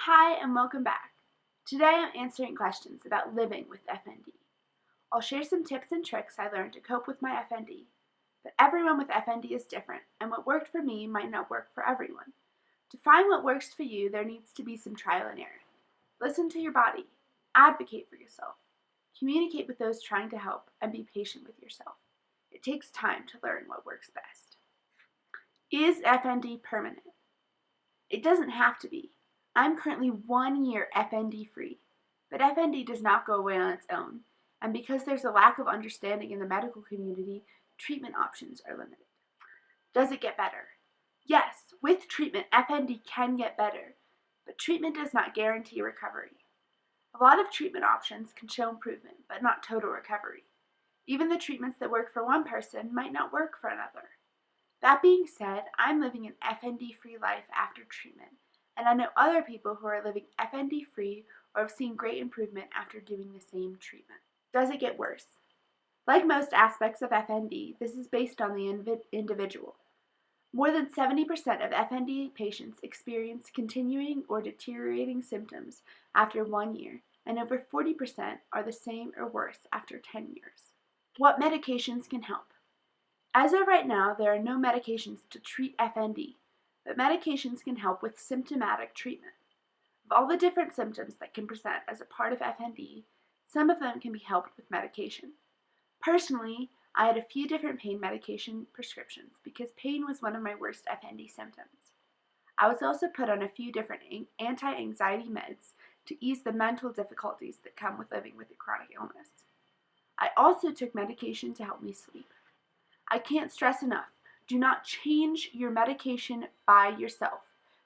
Hi and welcome back. Today I'm answering questions about living with FND. I'll share some tips and tricks I learned to cope with my FND, but everyone with FND is different and what worked for me might not work for everyone. To find what works for you, there needs to be some trial and error. Listen to your body, advocate for yourself, communicate with those trying to help, and be patient with yourself. It takes time to learn what works best. Is FND permanent? It doesn't have to be. I'm currently 1 year FND free, but FND does not go away on its own, and because there's a lack of understanding in the medical community, treatment options are limited. Does it get better? Yes, with treatment, FND can get better, but treatment does not guarantee recovery. A lot of treatment options can show improvement, but not total recovery. Even the treatments that work for one person might not work for another. That being said, I'm living an FND-free life after treatment, and I know other people who are living FND-free or have seen great improvement after doing the same treatment. Does it get worse? Like most aspects of FND, this is based on the individual. More than 70% of FND patients experience continuing or deteriorating symptoms after 1 year, and over 40% are the same or worse after 10 years. What medications can help? As of right now, there are no medications to treat FND, but medications can help with symptomatic treatment. Of all the different symptoms that can present as a part of FND, some of them can be helped with medication. Personally, I had a few different pain medication prescriptions because pain was one of my worst FND symptoms. I was also put on a few different anti-anxiety meds to ease the mental difficulties that come with living with a chronic illness. I also took medication to help me sleep. I can't stress enough. Do not change your medication by yourself.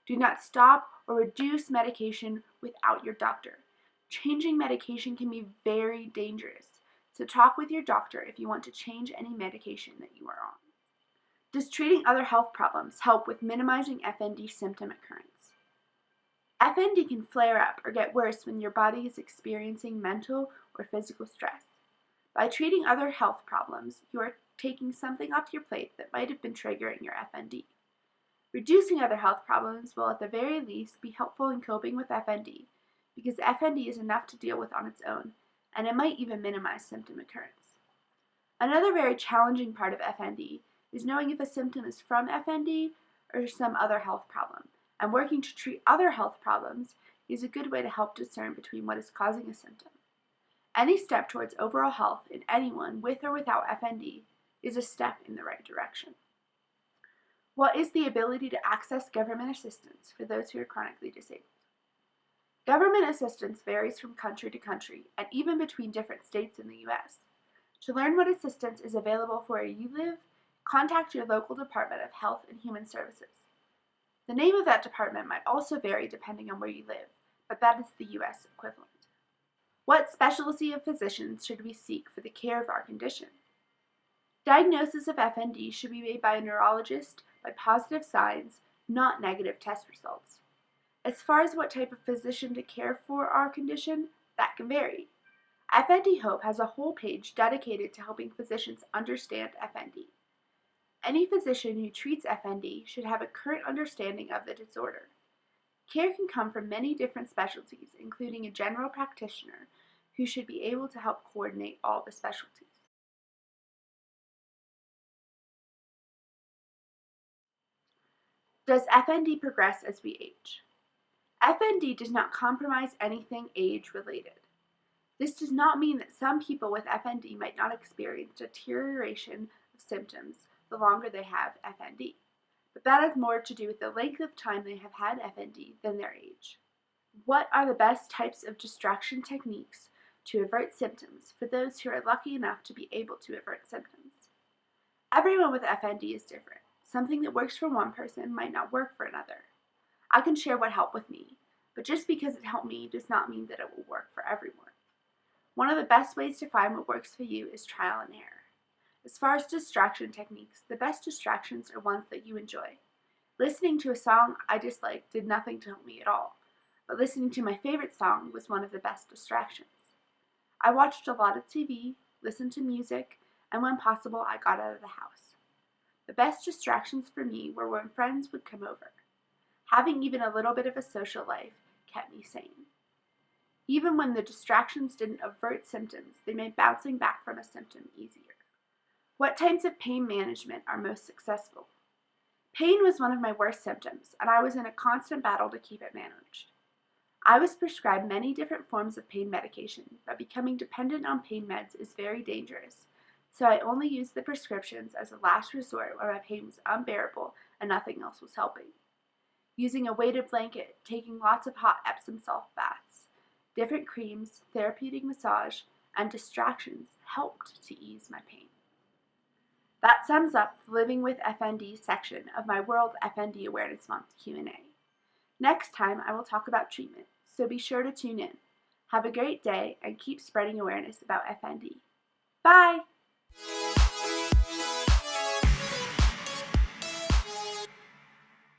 Do not stop or reduce medication without your doctor. Changing medication can be very dangerous, so talk with your doctor if you want to change any medication that you are on. Does treating other health problems help with minimizing FND symptom occurrence? FND can flare up or get worse when your body is experiencing mental or physical stress. By treating other health problems, you are taking something off your plate that might have been triggering your FND. Reducing other health problems will at the very least be helpful in coping with FND, because FND is enough to deal with on its own, and it might even minimize symptom occurrence. Another very challenging part of FND is knowing if a symptom is from FND or some other health problem, and working to treat other health problems is a good way to help discern between what is causing a symptom. Any step towards overall health in anyone with or without FND is a step in the right direction. What is the ability to access government assistance for those who are chronically disabled? Government assistance varies from country to country and even between different states in the U.S. To learn what assistance is available for where you live, contact your local Department of Health and Human Services. The name of that department might also vary depending on where you live, but that is the U.S. equivalent. What specialty of physicians should we seek for the care of our condition? Diagnosis of FND should be made by a neurologist by positive signs, not negative test results. As far as what type of physician to care for our condition, that can vary. FND Hope has a whole page dedicated to helping physicians understand FND. Any physician who treats FND should have a current understanding of the disorder. Care can come from many different specialties, including a general practitioner who should be able to help coordinate all the specialties. Does FND progress as we age? FND does not compromise anything age-related. This does not mean that some people with FND might not experience deterioration of symptoms the longer they have FND, but that has more to do with the length of time they have had FND than their age. What are the best types of distraction techniques to avert symptoms for those who are lucky enough to be able to avert symptoms? Everyone with FND is different. Something that works for one person might not work for another. I can share what helped with me, but just because it helped me does not mean that it will work for everyone. One of the best ways to find what works for you is trial and error. As far as distraction techniques, the best distractions are ones that you enjoy. Listening to a song I disliked did nothing to help me at all, but listening to my favorite song was one of the best distractions. I watched a lot of TV, listened to music, and when possible, I got out of the house. The best distractions for me were when friends would come over. Having even a little bit of a social life kept me sane. Even when the distractions didn't avert symptoms, they made bouncing back from a symptom easier. What types of pain management are most successful? Pain was one of my worst symptoms, and I was in a constant battle to keep it managed. I was prescribed many different forms of pain medication, but becoming dependent on pain meds is very dangerous, so I only used the prescriptions as a last resort when my pain was unbearable and nothing else was helping. Using a weighted blanket, taking lots of hot Epsom salt baths, different creams, therapeutic massage, and distractions helped to ease my pain. That sums up the Living with FND section of my World FND Awareness Month Q&A. Next time I will talk about treatment, so be sure to tune in. Have a great day and keep spreading awareness about FND. Bye!